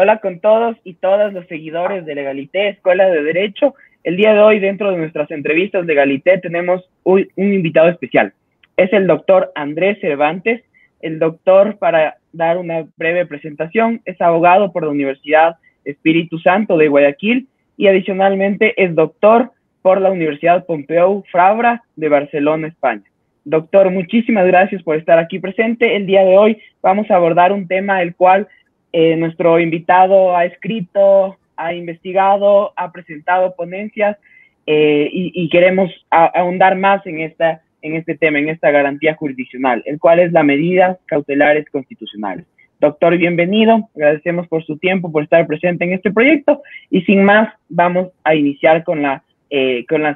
Hola con todos y todas los seguidores de Legalité, Escuela de Derecho. El día de hoy, dentro de nuestras entrevistas Legalité, tenemos un invitado especial. Es el doctor Andrés Cervantes. El doctor, para dar una breve presentación, es abogado por la Universidad Espíritu Santo de Guayaquil y adicionalmente es doctor por la Universidad Pompeu Fabra de Barcelona, España. Doctor, muchísimas gracias por estar aquí presente. El día de hoy vamos a abordar un tema el cual nuestro invitado ha escrito, ha investigado, ha presentado ponencias y queremos ahondar más en este tema, en esta garantía jurisdiccional, el cual es la medidas cautelares constitucionales. Doctor, bienvenido. Agradecemos por su tiempo, por estar presente en este proyecto y sin más vamos a iniciar con las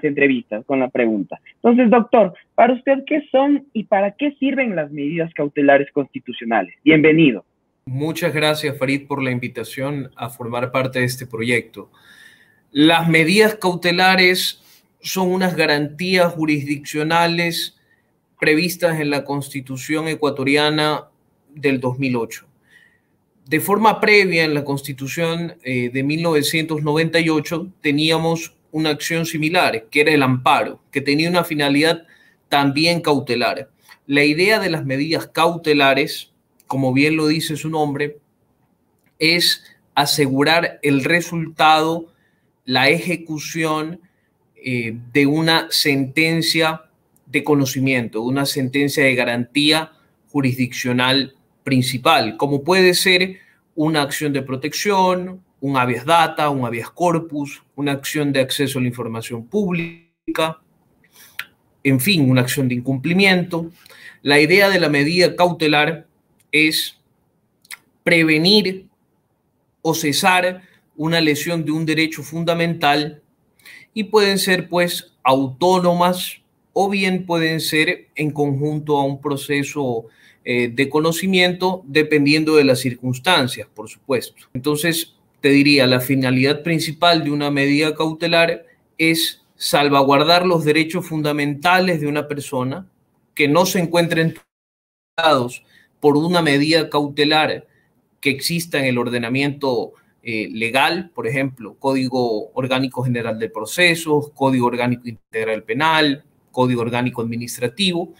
entrevistas, con la pregunta. Entonces, doctor, para usted, ¿qué son y para qué sirven las medidas cautelares constitucionales? Bienvenido. Muchas gracias, Farid, por la invitación a formar parte de este proyecto. Las medidas cautelares son unas garantías jurisdiccionales previstas en la Constitución ecuatoriana del 2008. De forma previa, en la Constitución de 1998 teníamos una acción similar, que era el amparo, que tenía una finalidad también cautelar. La idea de las medidas cautelares, como bien lo dice su nombre, es asegurar el resultado, la ejecución de una sentencia de conocimiento, una sentencia de garantía jurisdiccional principal, como puede ser una acción de protección, un habeas data, un habeas corpus, una acción de acceso a la información pública, en fin, una acción de incumplimiento. La idea de la medida cautelar es prevenir o cesar una lesión de un derecho fundamental y pueden ser pues autónomas o bien pueden ser en conjunto a un proceso de conocimiento dependiendo de las circunstancias, por supuesto. Entonces, te diría, la finalidad principal de una medida cautelar es salvaguardar los derechos fundamentales de una persona que no se encuentren tutelados por una medida cautelar que exista en el ordenamiento legal, por ejemplo, Código Orgánico General de Procesos, Código Orgánico Integral Penal, Código Orgánico Administrativo,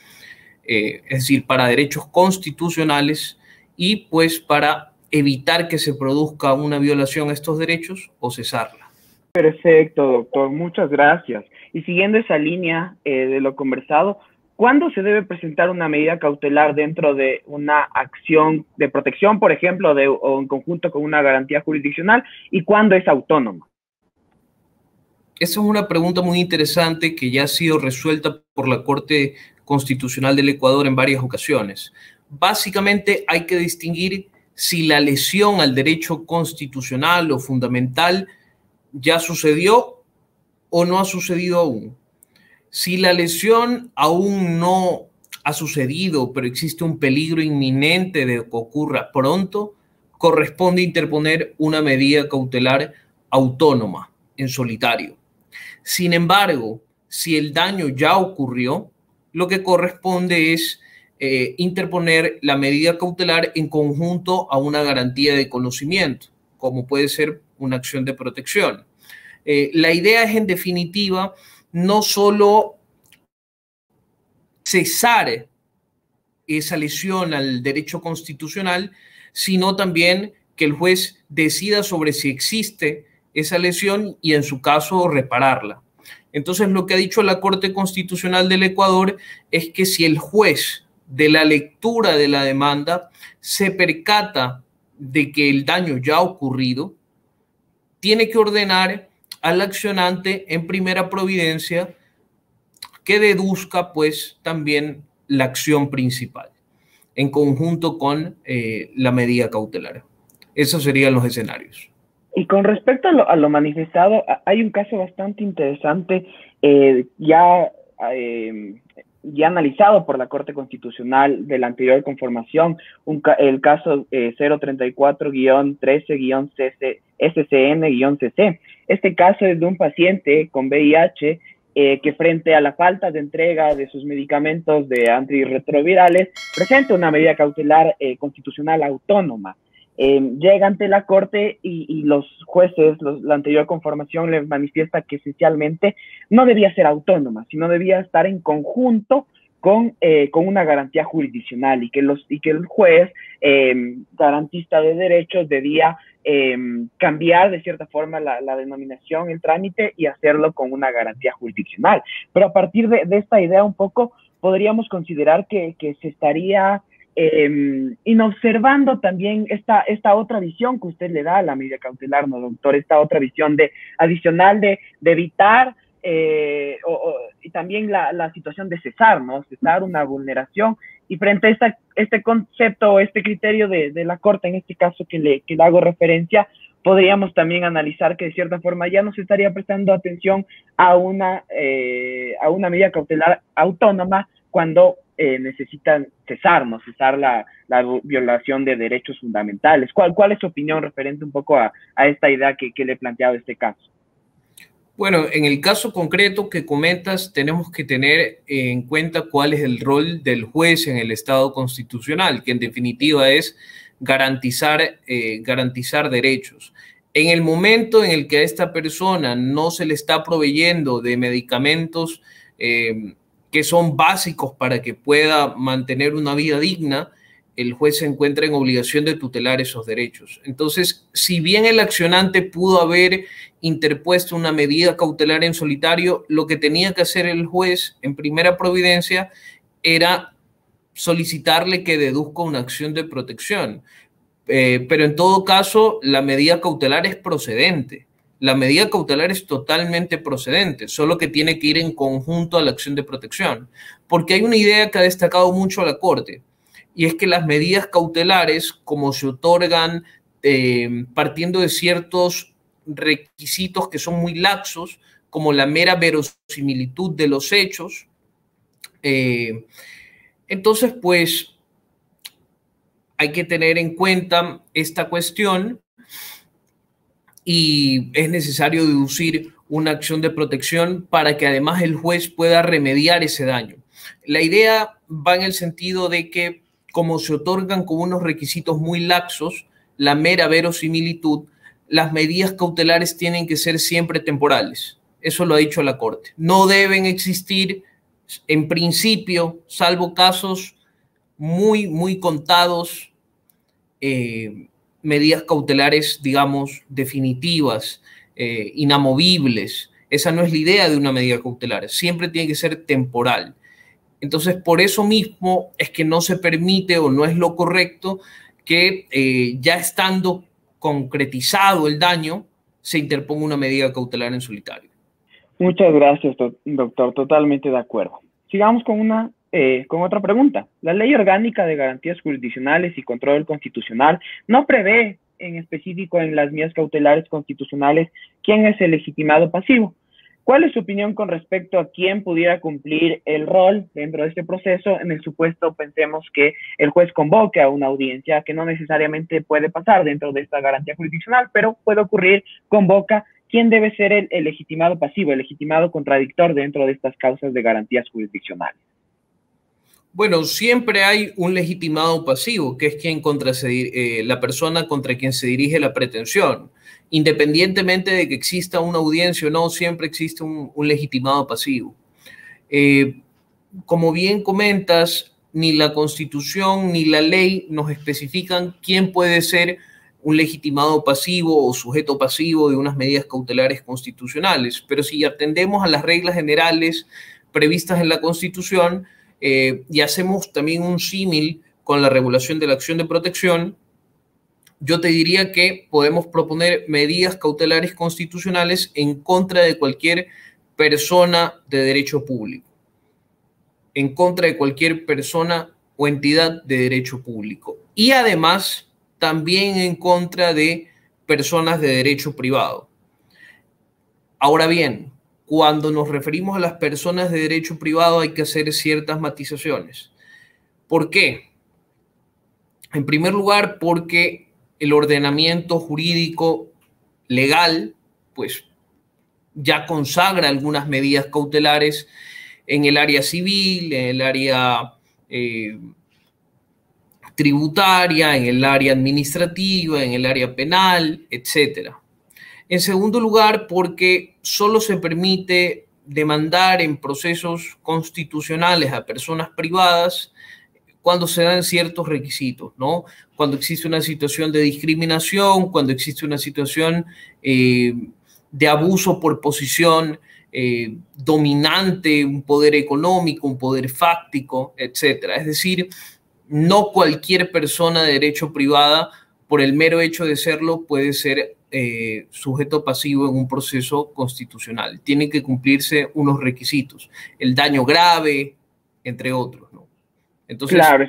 es decir, para derechos constitucionales y pues para evitar que se produzca una violación a estos derechos o cesarla. Perfecto, doctor, muchas gracias. Y siguiendo esa línea de lo conversado, ¿cuándo se debe presentar una medida cautelar dentro de una acción de protección, por ejemplo, o en conjunto con una garantía jurisdiccional, y cuándo es autónoma? Esa es una pregunta muy interesante que ya ha sido resuelta por la Corte Constitucional del Ecuador en varias ocasiones. Básicamente hay que distinguir si la lesión al derecho constitucional o fundamental ya sucedió o no ha sucedido aún. Si la lesión aún no ha sucedido, pero existe un peligro inminente de que ocurra pronto, corresponde interponer una medida cautelar autónoma, en solitario. Sin embargo, si el daño ya ocurrió, lo que corresponde es interponer la medida cautelar en conjunto a una garantía de conocimiento, como puede ser una acción de protección. La idea es, en definitiva, no solo cesar esa lesión al derecho constitucional, sino también que el juez decida sobre si existe esa lesión y, en su caso, repararla. Entonces, lo que ha dicho la Corte Constitucional del Ecuador es que si el juez, de la lectura de la demanda, se percata de que el daño ya ha ocurrido, tiene que ordenar al accionante en primera providencia que deduzca pues también la acción principal en conjunto con la medida cautelar. Esos serían los escenarios. Y con respecto a lo manifestado, hay un caso bastante interesante ya analizado por la Corte Constitucional de la anterior conformación, el caso 034-13-SCN-CC. Este caso es de un paciente con VIH que frente a la falta de entrega de sus medicamentos de antirretrovirales presenta una medida cautelar constitucional autónoma. llega ante la corte y los jueces, la anterior conformación les manifiesta que esencialmente no debía ser autónoma, sino debía estar en conjunto con una garantía jurisdiccional y que el juez garantista de derechos debía cambiar de cierta forma la denominación, el trámite y hacerlo con una garantía jurisdiccional. Pero a partir de esta idea un poco podríamos considerar que se estaría inobservando también esta otra visión que usted le da a la medida cautelar, ¿no, doctor? Esta otra visión adicional de evitar y también la situación de cesar, ¿no? Cesar una vulneración. Y frente a este concepto, este criterio de la Corte, en este caso que le hago referencia, podríamos también analizar que de cierta forma ya no se estaría prestando atención a una medida cautelar autónoma cuando necesitan cesar la violación de derechos fundamentales. ¿Cuál es su opinión referente un poco a esta idea que le he planteado este caso? Bueno, en el caso concreto que comentas, tenemos que tener en cuenta cuál es el rol del juez en el Estado constitucional, que en definitiva es garantizar derechos. En el momento en el que a esta persona no se le está proveyendo de medicamentos que son básicos para que pueda mantener una vida digna, el juez se encuentra en obligación de tutelar esos derechos. Entonces, si bien el accionante pudo haber interpuesto una medida cautelar en solitario, lo que tenía que hacer el juez en primera providencia era solicitarle que deduzca una acción de protección. Pero en todo caso, la medida cautelar es procedente. La medida cautelar es totalmente procedente, solo que tiene que ir en conjunto a la acción de protección. Porque hay una idea que ha destacado mucho la Corte, y es que las medidas cautelares, como se otorgan partiendo de ciertos requisitos que son muy laxos, como la mera verosimilitud de los hechos, entonces pues hay que tener en cuenta esta cuestión y es necesario deducir una acción de protección para que además el juez pueda remediar ese daño. La idea va en el sentido de que como se otorgan con unos requisitos muy laxos, la mera verosimilitud, las medidas cautelares tienen que ser siempre temporales. Eso lo ha dicho la Corte. No deben existir, en principio, salvo casos muy, muy contados, medidas cautelares, digamos, definitivas, inamovibles. Esa no es la idea de una medida cautelar. Siempre tiene que ser temporal. Entonces, por eso mismo es que no se permite o no es lo correcto que ya estando concretizado el daño, se interponga una medida cautelar en solitario. Muchas gracias, doctor. Totalmente de acuerdo. Sigamos con otra pregunta. La Ley Orgánica de Garantías Jurisdiccionales y Control Constitucional no prevé en específico en las medidas cautelares constitucionales quién es el legitimado pasivo. ¿Cuál es su opinión con respecto a quién pudiera cumplir el rol dentro de este proceso? En el supuesto, pensemos que el juez convoque a una audiencia que no necesariamente puede pasar dentro de esta garantía jurisdiccional, pero puede ocurrir, convoca. ¿Quién debe ser el legitimado pasivo, el legitimado contradictor dentro de estas causas de garantías jurisdiccionales? Bueno, siempre hay un legitimado pasivo, que es la persona contra quien se dirige la pretensión. Independientemente de que exista una audiencia o no, siempre existe un legitimado pasivo. Como bien comentas, ni la Constitución ni la ley nos especifican quién puede ser un legitimado pasivo o sujeto pasivo de unas medidas cautelares constitucionales. Pero si atendemos a las reglas generales previstas en la Constitución, y hacemos también un símil con la regulación de la acción de protección, yo te diría que podemos proponer medidas cautelares constitucionales en contra de cualquier persona de derecho público, en contra de cualquier persona o entidad de derecho público, y además también en contra de personas de derecho privado. Ahora bien, cuando nos referimos a las personas de derecho privado hay que hacer ciertas matizaciones. ¿Por qué? En primer lugar, porque el ordenamiento jurídico legal, pues ya consagra algunas medidas cautelares en el área civil, en el área tributaria, en el área administrativa, en el área penal, etc. En segundo lugar, porque solo se permite demandar en procesos constitucionales a personas privadas cuando se dan ciertos requisitos, ¿no? Cuando existe una situación de discriminación, cuando existe una situación de abuso por posición dominante, un poder económico, un poder fáctico, etcétera. Es decir, no cualquier persona de derecho privada, por el mero hecho de serlo, puede ser sujeto pasivo en un proceso constitucional. Tienen que cumplirse unos requisitos, el daño grave, entre otros, ¿no? Entonces, claro,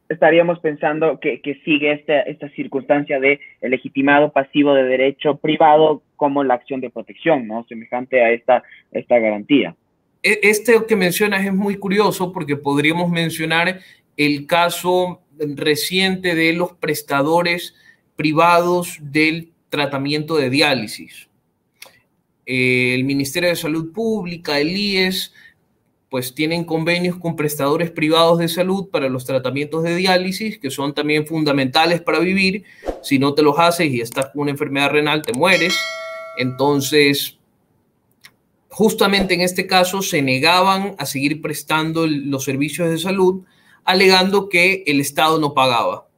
estaríamos pensando que sigue esta circunstancia de el legitimado pasivo de derecho privado como la acción de protección, ¿no? Semejante a esta garantía. Este que mencionas es muy curioso porque podríamos mencionar el caso reciente de los prestadores privados del tratamiento de diálisis. El Ministerio de Salud Pública, el IES, pues tienen convenios con prestadores privados de salud para los tratamientos de diálisis, que son también fundamentales para vivir. Si no te los haces y estás con una enfermedad renal, te mueres. Entonces, justamente en este caso se negaban a seguir prestando los servicios de salud, alegando que el Estado no pagaba.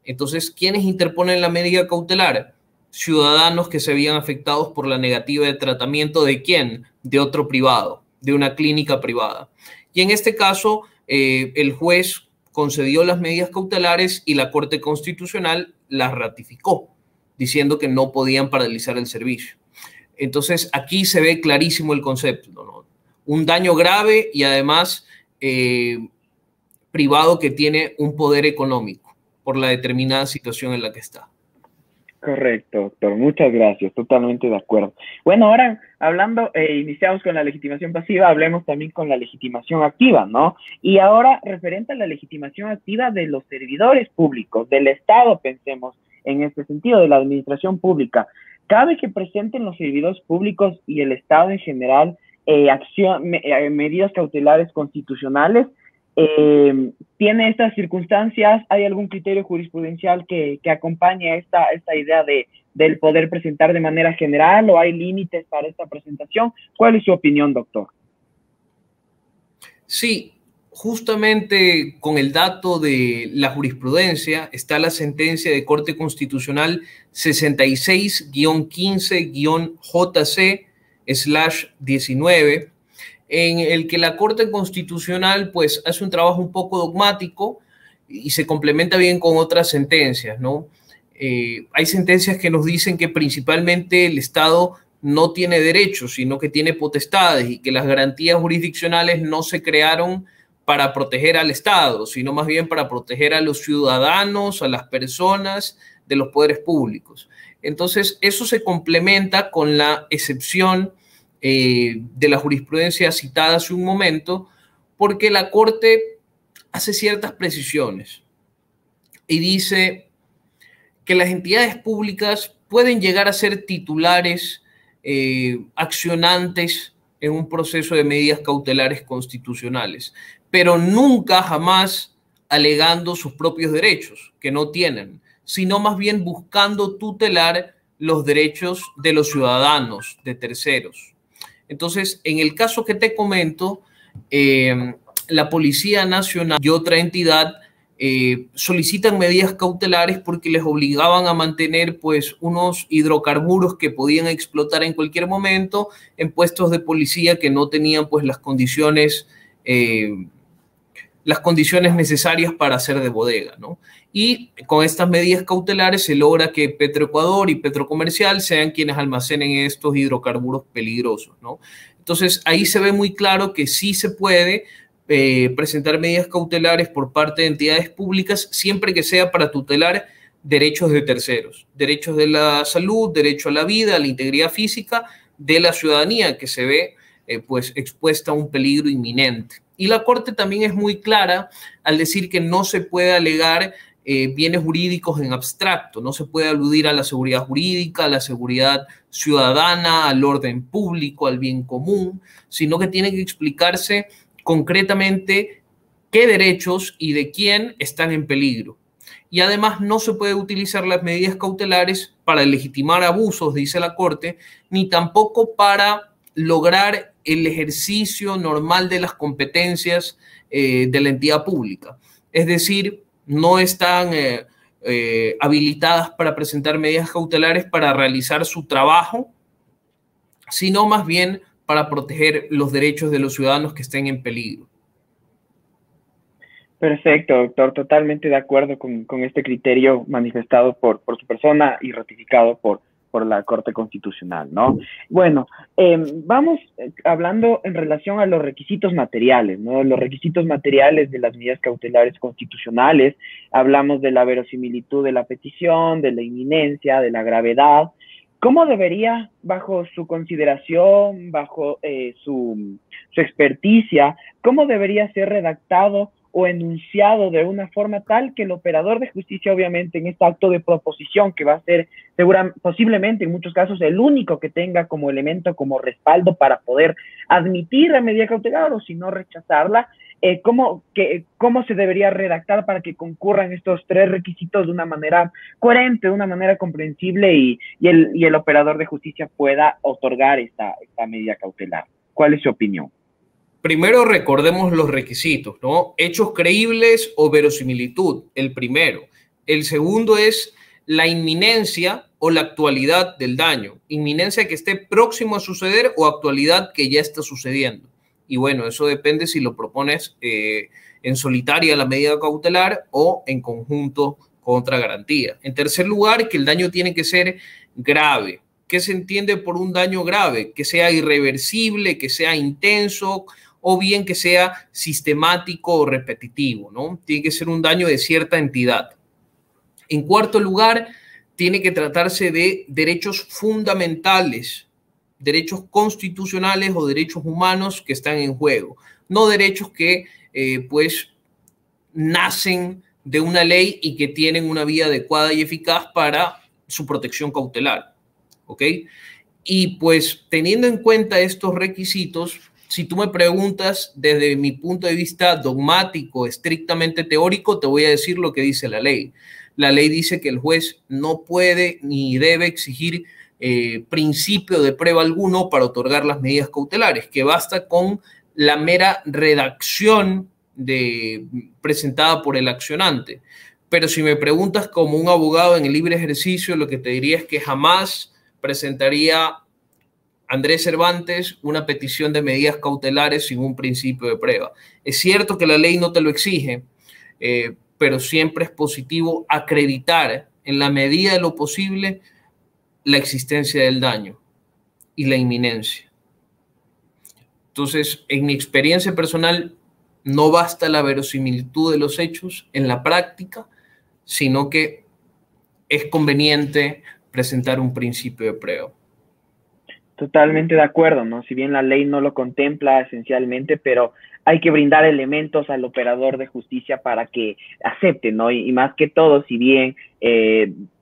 Entonces, ¿quiénes interponen la medida cautelar? Ciudadanos que se veían afectados por la negativa de tratamiento de ¿quién? De otro privado, de una clínica privada. Y en este caso, el juez concedió las medidas cautelares y la Corte Constitucional las ratificó, diciendo que no podían paralizar el servicio. Entonces, aquí se ve clarísimo el concepto, ¿no? Un daño grave y además privado que tiene un poder económico por la determinada situación en la que está. Correcto, doctor. Muchas gracias. Totalmente de acuerdo. Bueno, ahora hablando, iniciamos con la legitimación pasiva, hablemos también con la legitimación activa, ¿no? Y ahora, referente a la legitimación activa de los servidores públicos, del Estado, pensemos en este sentido, de la administración pública. ¿Cabe que presenten los servidores públicos y el Estado en general medidas cautelares constitucionales? ¿Tiene estas circunstancias? ¿Hay algún criterio jurisprudencial que acompañe esta idea del poder presentar de manera general o hay límites para esta presentación? ¿Cuál es su opinión, doctor? Sí, justamente con el dato de la jurisprudencia está la sentencia de Corte Constitucional 66-15-JC/19, en el que la Corte Constitucional pues hace un trabajo un poco dogmático y se complementa bien con otras sentencias, ¿no? Hay sentencias que nos dicen que principalmente el Estado no tiene derechos, sino que tiene potestades y que las garantías jurisdiccionales no se crearon para proteger al Estado, sino más bien para proteger a los ciudadanos, a las personas de los poderes públicos. Entonces, eso se complementa con la excepción de la jurisprudencia citada hace un momento, porque la Corte hace ciertas precisiones y dice que las entidades públicas pueden llegar a ser titulares, accionantes en un proceso de medidas cautelares constitucionales, pero nunca jamás alegando sus propios derechos, que no tienen, sino más bien buscando tutelar los derechos de los ciudadanos, de terceros. Entonces, en el caso que te comento, la Policía Nacional y otra entidad solicitan medidas cautelares porque les obligaban a mantener pues unos hidrocarburos que podían explotar en cualquier momento en puestos de policía que no tenían pues las condiciones necesarias para hacer de bodega, ¿no? Y con estas medidas cautelares se logra que Petroecuador y Petrocomercial sean quienes almacenen estos hidrocarburos peligrosos, ¿no? Entonces, ahí se ve muy claro que sí se puede presentar medidas cautelares por parte de entidades públicas siempre que sea para tutelar derechos de terceros, derechos de la salud, derecho a la vida, a la integridad física de la ciudadanía que se ve pues expuesta a un peligro inminente. Y la Corte también es muy clara al decir que no se puede alegar bienes jurídicos en abstracto, no se puede aludir a la seguridad jurídica, a la seguridad ciudadana, al orden público, al bien común, sino que tiene que explicarse concretamente qué derechos y de quién están en peligro. Y además no se puede utilizar las medidas cautelares para legitimar abusos, dice la Corte, ni tampoco para lograr el ejercicio normal de las competencias de la entidad pública. Es decir, no están habilitadas para presentar medidas cautelares para realizar su trabajo, sino más bien para proteger los derechos de los ciudadanos que estén en peligro. Perfecto, doctor. Totalmente de acuerdo con este criterio manifestado por su persona y ratificado por la Corte Constitucional, ¿no? Bueno, vamos hablando en relación a los requisitos materiales, ¿no? Los requisitos materiales de las medidas cautelares constitucionales. Hablamos de la verosimilitud de la petición, de la inminencia, de la gravedad. ¿Cómo debería, bajo su consideración, bajo su experticia, cómo debería ser redactado o enunciado de una forma tal que el operador de justicia, obviamente, en este acto de proposición, que va a ser posiblemente en muchos casos el único que tenga como elemento, como respaldo para poder admitir la medida cautelar o si no rechazarla, ¿cómo se debería redactar para que concurran estos tres requisitos de una manera coherente, de una manera comprensible y el operador de justicia pueda otorgar esta medida cautelar? ¿Cuál es su opinión? Primero recordemos los requisitos, ¿no? Hechos creíbles o verosimilitud, el primero. El segundo es la inminencia o la actualidad del daño. Inminencia que esté próximo a suceder o actualidad que ya está sucediendo. Y bueno, eso depende si lo propones en solitaria la medida cautelar o en conjunto con otra garantía. En tercer lugar, que el daño tiene que ser grave. ¿Qué se entiende por un daño grave? Que sea irreversible, que sea intenso, o bien que sea sistemático o repetitivo, ¿no? Tiene que ser un daño de cierta entidad. En cuarto lugar, tiene que tratarse de derechos fundamentales, derechos constitucionales o derechos humanos que están en juego, no derechos que pues nacen de una ley y que tienen una vía adecuada y eficaz para su protección cautelar, ¿ok? Y pues teniendo en cuenta estos requisitos, si tú me preguntas desde mi punto de vista dogmático, estrictamente teórico, te voy a decir lo que dice la ley. La ley dice que el juez no puede ni debe exigir principio de prueba alguno para otorgar las medidas cautelares, que basta con la mera redacción presentada por el accionante. Pero si me preguntas como un abogado en el libre ejercicio, lo que te diría es que jamás presentaría Andrés Cervantes una petición de medidas cautelares sin un principio de prueba. Es cierto que la ley no te lo exige, pero siempre es positivo acreditar en la medida de lo posible la existencia del daño y la inminencia. Entonces, en mi experiencia personal, no basta la verosimilitud de los hechos en la práctica, sino que es conveniente presentar un principio de prueba. Totalmente de acuerdo, ¿no? Si bien la ley no lo contempla esencialmente, pero hay que brindar elementos al operador de justicia para que acepte, ¿no? Y más que todo, si bien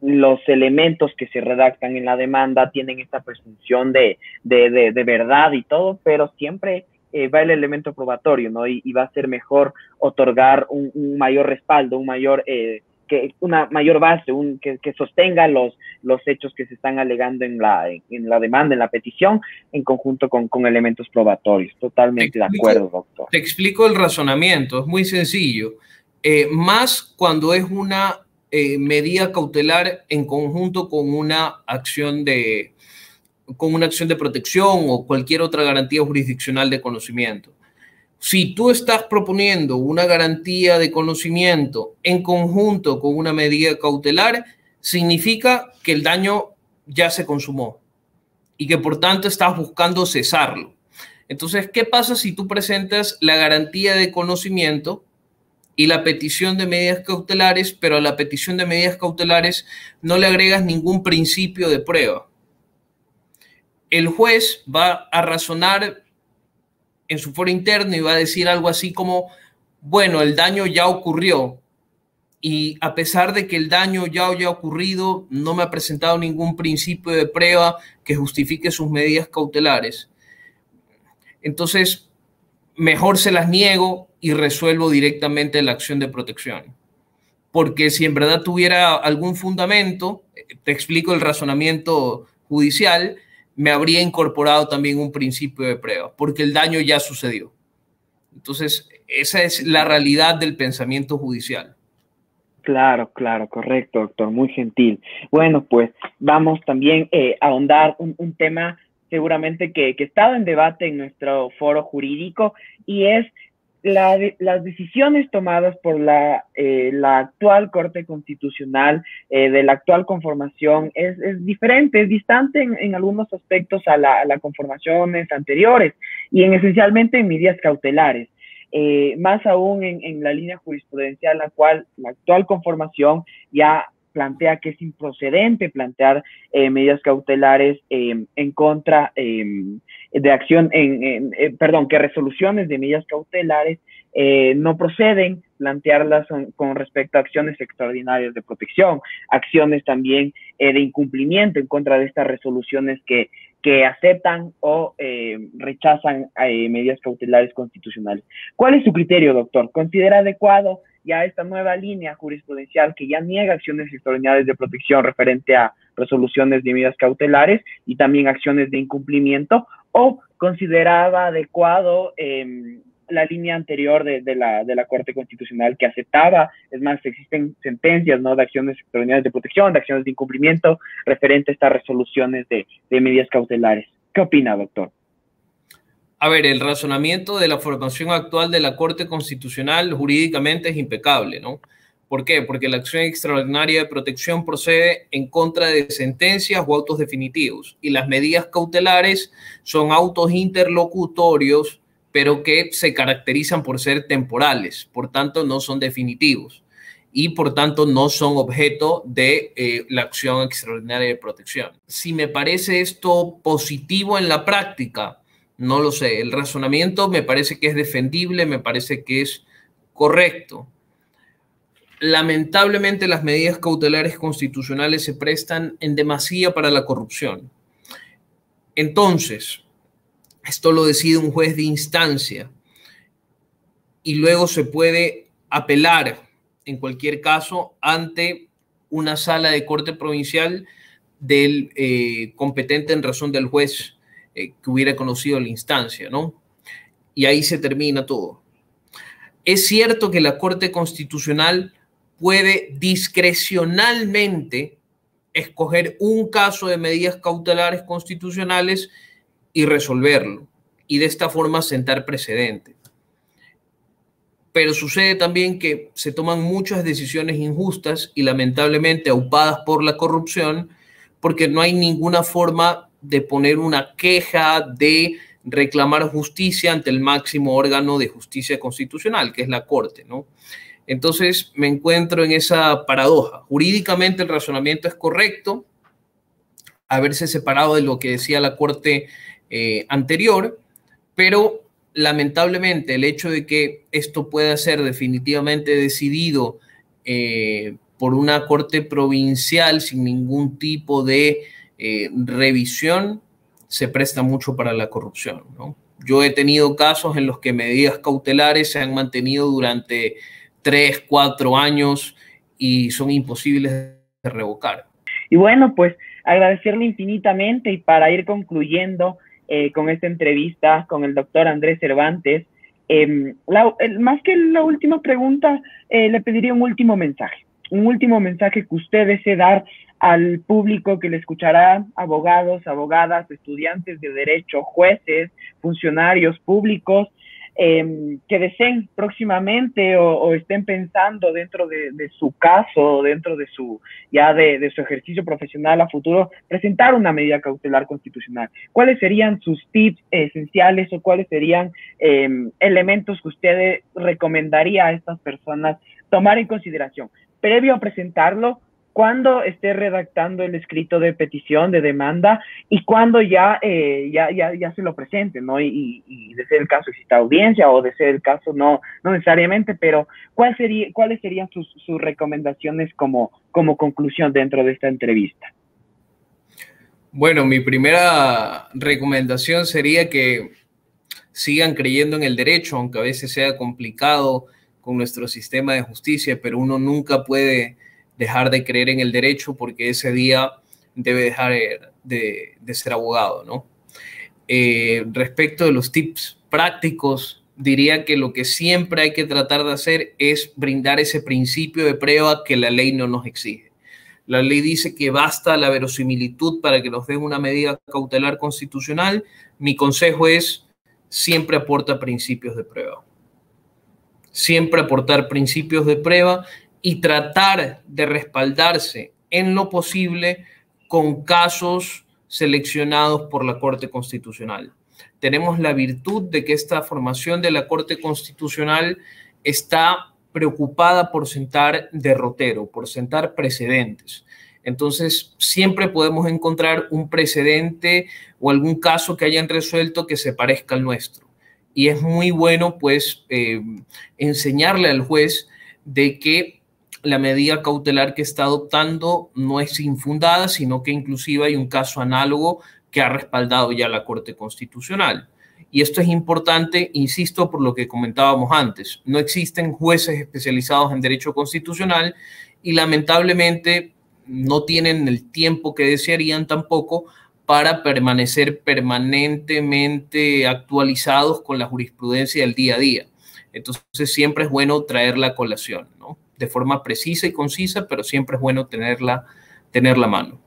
los elementos que se redactan en la demanda tienen esta presunción de verdad y todo, pero siempre va el elemento probatorio, ¿no? Y va a ser mejor otorgar un mayor respaldo, una mayor base, que sostenga los hechos que se están alegando en la demanda, en la petición, en conjunto con elementos probatorios. Totalmente de acuerdo, doctor. Te explico el razonamiento, es muy sencillo. Más cuando es una medida cautelar en conjunto con una acción de protección o cualquier otra garantía jurisdiccional de conocimiento. Si tú estás proponiendo una garantía de conocimiento en conjunto con una medida cautelar, significa que el daño ya se consumó y que por tanto estás buscando cesarlo. Entonces, ¿qué pasa si tú presentas la garantía de conocimiento y la petición de medidas cautelares, pero a la petición de medidas cautelares no le agregas ningún principio de prueba? El juez va a razonar en su foro interno y va a decir algo así como, bueno, el daño ya ocurrió y a pesar de que el daño ya haya ocurrido, no me ha presentado ningún principio de prueba que justifique sus medidas cautelares. Entonces, mejor se las niego y resuelvo directamente la acción de protección. Porque si en verdad tuviera algún fundamento, te explico el razonamiento judicial, me habría incorporado también un principio de prueba, porque el daño ya sucedió. Entonces, esa es la realidad del pensamiento judicial. Claro, claro, correcto, doctor, muy gentil. Bueno, pues vamos también a ahondar un tema seguramente que estado en debate en nuestro foro jurídico y es las decisiones tomadas por la actual Corte Constitucional de la actual conformación es diferente, es distante en algunos aspectos a las conformaciones anteriores y esencialmente en medidas cautelares. Más aún en la línea jurisprudencial, la cual la actual conformación ya plantea que es improcedente plantear medidas cautelares en contra de acción, perdón, que resoluciones de medidas cautelares no proceden plantearlas con respecto a acciones extraordinarias de protección, acciones también de incumplimiento en contra de estas resoluciones que aceptan o rechazan medidas cautelares constitucionales. ¿Cuál es su criterio, doctor? ¿Considera adecuado ya esta nueva línea jurisprudencial que ya niega acciones extraordinarias de protección referente a resoluciones de medidas cautelares y también acciones de incumplimiento, o consideraba adecuado la línea anterior de la Corte Constitucional que aceptaba? Es más, existen sentencias, ¿no?, de acciones extraordinarias de protección, de acciones de incumplimiento referente a estas resoluciones de medidas cautelares. ¿Qué opina, doctor? A ver, el razonamiento de la formación actual de la Corte Constitucional jurídicamente es impecable, ¿no? ¿Por qué? Porque la acción extraordinaria de protección procede en contra de sentencias o autos definitivos y las medidas cautelares son autos interlocutorios, pero que se caracterizan por ser temporales, por tanto no son definitivos y por tanto no son objeto de la acción extraordinaria de protección. Si me parece esto positivo en la práctica, no lo sé. El razonamiento me parece que es defendible, me parece que es correcto. Lamentablemente las medidas cautelares constitucionales se prestan en demasía para la corrupción. Entonces, esto lo decide un juez de instancia y luego se puede apelar en cualquier caso ante una sala de corte provincial del competente en razón del juez que hubiera conocido la instancia, ¿no? Y ahí se termina todo. Es cierto que la Corte Constitucional puede discrecionalmente escoger un caso de medidas cautelares constitucionales y resolverlo, y de esta forma sentar precedente. Pero sucede también que se toman muchas decisiones injustas y lamentablemente aupadas por la corrupción, porque no hay ninguna forma de poner una queja, de reclamar justicia ante el máximo órgano de justicia constitucional, que es la Corte, ¿no? Entonces me encuentro en esa paradoja. Jurídicamente el razonamiento es correcto, haberse separado de lo que decía la Corte anterior, pero lamentablemente el hecho de que esto pueda ser definitivamente decidido por una Corte provincial sin ningún tipo de revisión se presta mucho para la corrupción, ¿no? Yo he tenido casos en los que medidas cautelares se han mantenido durante 3, 4 años y son imposibles de revocar. Y bueno, pues agradecerle infinitamente y para ir concluyendo con esta entrevista con el doctor Andrés Cervantes, más que la última pregunta, le pediría un último mensaje que usted desee dar al público que le escuchará, abogados, abogadas, estudiantes de derecho, jueces, funcionarios públicos, que deseen próximamente o estén pensando dentro de su caso, dentro de su ejercicio profesional a futuro, presentar una medida cautelar constitucional. ¿Cuáles serían sus tips esenciales o cuáles serían elementos que usted recomendaría a estas personas tomar en consideración previo a presentarlo, cuando esté redactando el escrito de petición, de demanda, y cuando ya se lo presente, ¿no? Y de ser el caso exista audiencia, o de ser el caso no necesariamente, pero ¿cuáles serían sus recomendaciones como conclusión dentro de esta entrevista? Bueno, mi primera recomendación sería que sigan creyendo en el derecho, aunque a veces sea complicado con nuestro sistema de justicia, pero uno nunca puede dejar de creer en el derecho porque ese día debe dejar de ser abogado, ¿no? Respecto de los tips prácticos, diría que lo que siempre hay que tratar de hacer es brindar ese principio de prueba que la ley no nos exige. La ley dice que basta la verosimilitud para que nos den una medida cautelar constitucional. Mi consejo es siempre aporta principios de prueba. Siempre aportar principios de prueba y tratar de respaldarse en lo posible con casos seleccionados por la Corte Constitucional. Tenemos la virtud de que esta formación de la Corte Constitucional está preocupada por sentar derrotero, por sentar precedentes. Entonces, siempre podemos encontrar un precedente o algún caso que hayan resuelto que se parezca al nuestro. Y es muy bueno, pues, enseñarle al juez de que la medida cautelar que está adoptando no es infundada, sino que inclusive hay un caso análogo que ha respaldado ya la Corte Constitucional. Y esto es importante, insisto, por lo que comentábamos antes. No existen jueces especializados en derecho constitucional y lamentablemente no tienen el tiempo que desearían tampoco para permanecer permanentemente actualizados con la jurisprudencia del día a día. Entonces siempre es bueno traerla a colación, ¿no? De forma precisa y concisa, pero siempre es bueno tenerla a mano.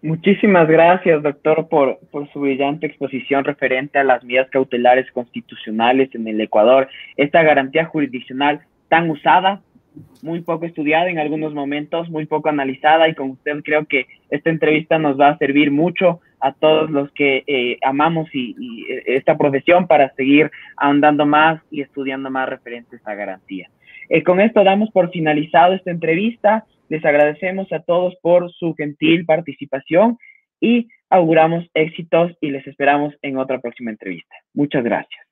Muchísimas gracias, doctor, por su brillante exposición referente a las medidas cautelares constitucionales en el Ecuador. Esta garantía jurisdiccional tan usada, muy poco estudiada en algunos momentos, muy poco analizada, y con usted creo que esta entrevista nos va a servir mucho a todos los que amamos y esta profesión para seguir ahondando más y estudiando más referente a esta garantía. Con esto damos por finalizado esta entrevista. Les agradecemos a todos por su gentil participación y auguramos éxitos y les esperamos en otra próxima entrevista. Muchas gracias.